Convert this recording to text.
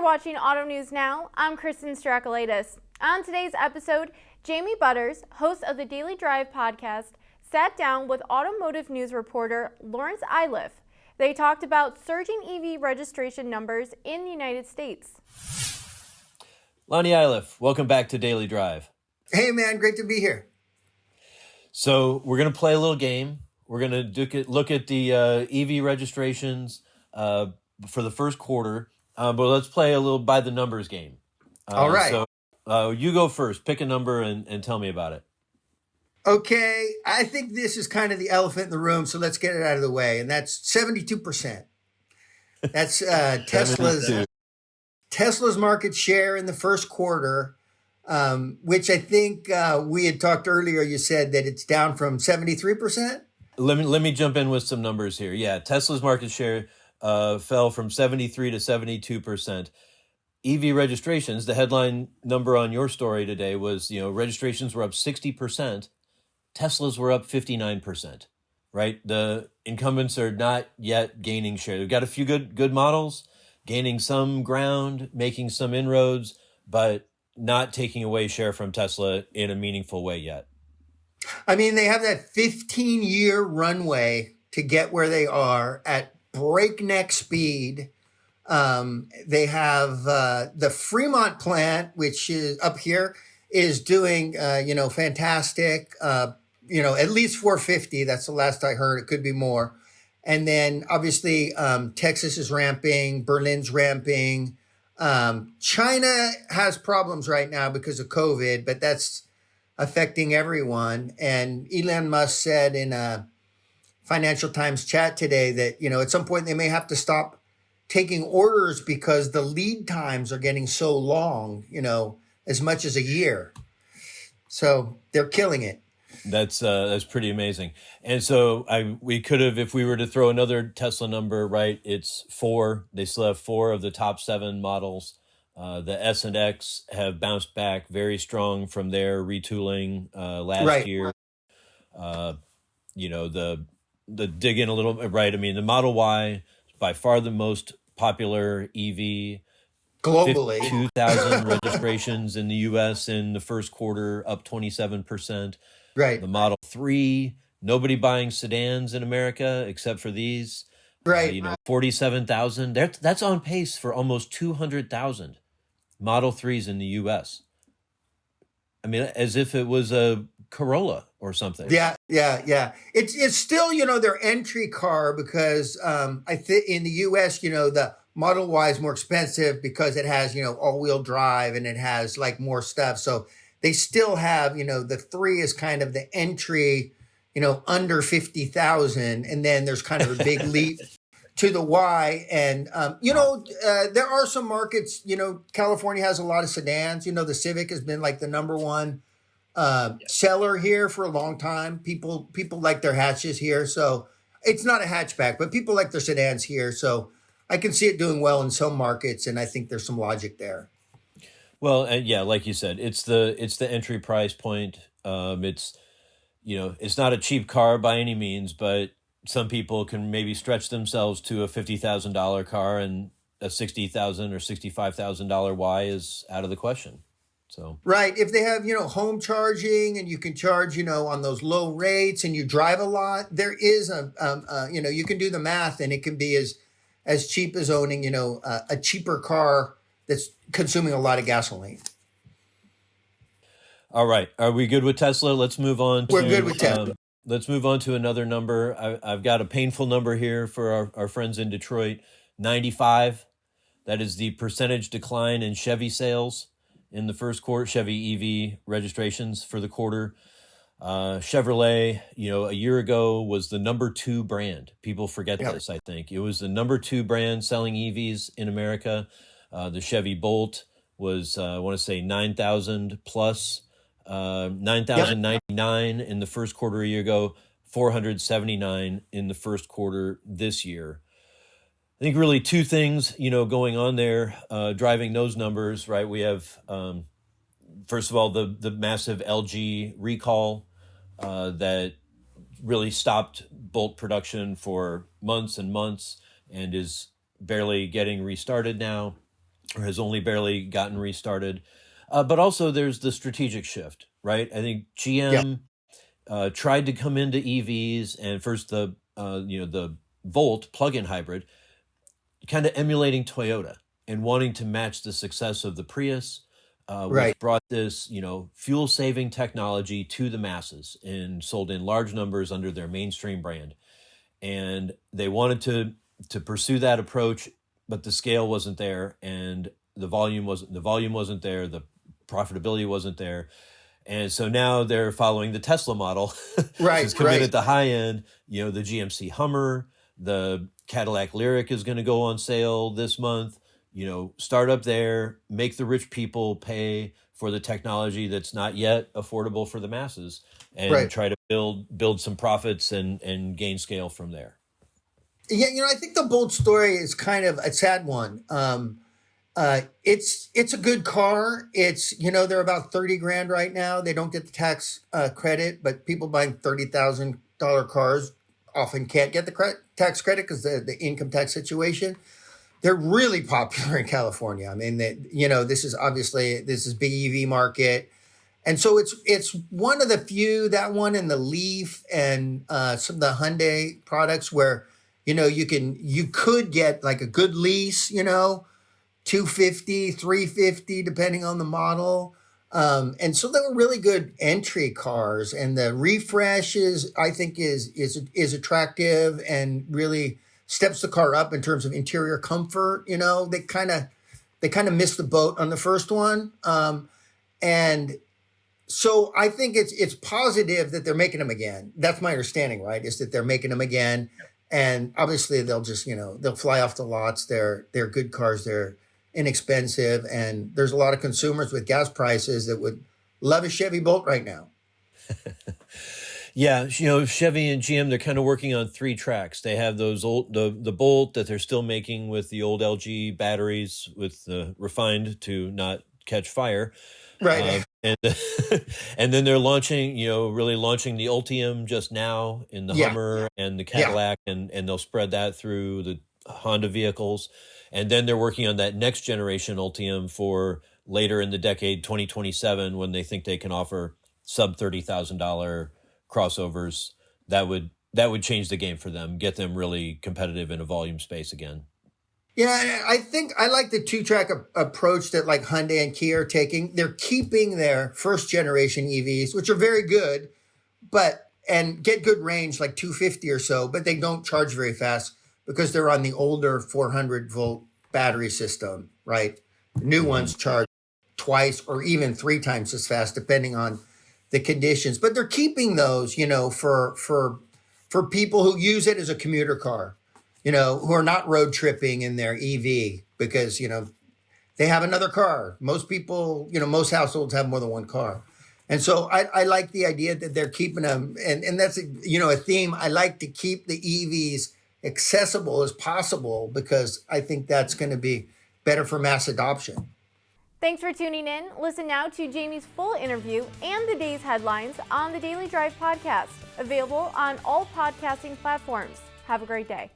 watching Auto News Now. I'm Kristen Strakalaitis. On today's episode, Jamie Butters, host of the Daily Drive podcast, sat down with automotive news reporter Lawrence Iliff. They talked about surging EV registration numbers in the United States. Lonnie Iliff, welcome back to Daily Drive. Hey man, great to be here. So we're going to play a little game. We're going to look at the EV registrations for the first quarter, but let's play a little by the numbers game. All right. So you go first. Pick a number and tell me about it. Okay, I think this is kind of the elephant in the room, so let's get it out of the way, and that's 72%. That's Tesla's market share in the first quarter, which I think we had talked earlier. You said that it's down from 73%. Let me jump in with some numbers here. Yeah, Tesla's market share fell from 73 to 72%. EV registrations, the headline number on your story today was, registrations were up 60%. Teslas were up 59%, right? The incumbents are not yet gaining share. They've got a few good models, gaining some ground, making some inroads, but not taking away share from Tesla in a meaningful way yet. I mean, they have that 15-year runway to get where they are at breakneck speed. They have the Fremont plant, which is up here, is doing, fantastic. At least 450. That's the last I heard. It could be more. And then obviously Texas is ramping. Berlin's ramping. China has problems right now because of COVID, but that's affecting everyone. And Elon Musk said in a Financial Times chat today that, at some point they may have to stop taking orders because the lead times are getting so long, as much as a year. So they're killing it. That's pretty amazing. And so we could have, if we were to throw another Tesla number, right, it's 4. They still have 4 of the top 7 models. The S and X have bounced back very strong from their retooling last year. The dig in a little, right? I mean, the Model Y is by far the most popular EV. Globally. 52,000 registrations in the U.S. in the first quarter, up 27%. Right. The Model 3, nobody buying sedans in America except for these. Right. 47,000. That's on pace for almost 200,000 Model 3s in the U.S. I mean, as if it was a Corolla or something. Yeah. It's still, their entry car because I think in the U.S., the Model Y is more expensive because it has, all-wheel drive and it has like more stuff. So they still have, the 3 is kind of the entry, under 50,000. And then there's kind of a big leap to the Y. And, there are some markets, California has a lot of sedans. The Civic has been like the number one seller here for a long time. People like their hatches here. So it's not a hatchback, but people like their sedans here. So I can see it doing well in some markets. And I think there's some logic there. Well, yeah, like you said, it's the entry price point. It's not a cheap car by any means, but some people can maybe stretch themselves to a $50,000 car, and a $60,000 or $65,000 Y is out of the question. So right, if they have home charging and you can charge on those low rates and you drive a lot, there is you can do the math and it can be as cheap as owning a cheaper car that's consuming a lot of gasoline. All right. Are we good with Tesla? Let's move on. We're good with Tesla. Let's move on to another number. I've got a painful number here for our friends in Detroit, 95. That is the percentage decline in Chevy sales in the first quarter, Chevy EV registrations for the quarter. Chevrolet, a year ago was the number 2 brand. People forget this, I think. It was the number 2 brand selling EVs in America. The Chevy Bolt was, I want to say 9,000 plus, 9,099 in the first quarter a year ago, 479 in the first quarter this year. I think really 2 things, going on there, driving those numbers, right? We have, first of all, the massive LG recall that really stopped Bolt production for months and months and is barely getting restarted now. or has only barely gotten restarted. But also there's the strategic shift, right? I think GM tried to come into EVs, and first the Volt plug-in hybrid, kind of emulating Toyota and wanting to match the success of the Prius, Right. which brought this, fuel-saving technology to the masses and sold in large numbers under their mainstream brand. And they wanted to pursue that approach, but the scale wasn't there, and the volume wasn't there, the profitability wasn't there. And so now they're following the Tesla model, Right, which is coming right. at the high end. The GMC Hummer, the Cadillac Lyriq is going to go on sale this month. Start up there, make the rich people pay for the technology that's not yet affordable for the masses, and Right. try to build some profits and gain scale from there. Yeah, I think the Bolt story is kind of a sad one. It's a good car. It's they're about 30 grand right now. They don't get the tax credit, but people buying $30,000 cars often can't get the tax credit because the income tax situation. They're really popular in California. I mean, this is big EV market. And so it's one of the few, that one and the Leaf and some of the Hyundai products where, you could get like a good lease, 250, 350, depending on the model. And so they were really good entry cars, and the refresh I think is attractive and really steps the car up in terms of interior comfort. They kind of missed the boat on the first one. And so I think it's positive that they're making them again. That's my understanding, right? Is that they're making them again. And obviously they'll just, they'll fly off the lots. They're good cars. They're inexpensive. And there's a lot of consumers with gas prices that would love a Chevy Bolt right now. Yeah, Chevy and GM, they're kind of working on three tracks. They have those the Bolt that they're still making with the old LG batteries with refined to not catch fire. Right. And and then they're launching, really launching the Ultium just now in the Hummer and the Cadillac, and they'll spread that through the Honda vehicles. And then they're working on that next generation Ultium for later in the decade, 2027, when they think they can offer sub $30,000 crossovers. That would change the game for them, get them really competitive in a volume space again. Yeah, I think I like the two-track approach that like Hyundai and Kia are taking. They're keeping their first generation EVs, which are very good, and get good range, like 250 or so, but they don't charge very fast because they're on the older 400 volt battery system, right? The new ones charge twice or even 3 times as fast, depending on the conditions. But they're keeping those, for people who use it as a commuter car. Who are not road tripping in their EV because, they have another car. Most people, most households have more than one car. And so I like the idea that they're keeping them. And that's, a theme. I like to keep the EVs accessible as possible because I think that's going to be better for mass adoption. Thanks for tuning in. Listen now to Jamie's full interview and the day's headlines on the Daily Drive podcast, available on all podcasting platforms. Have a great day.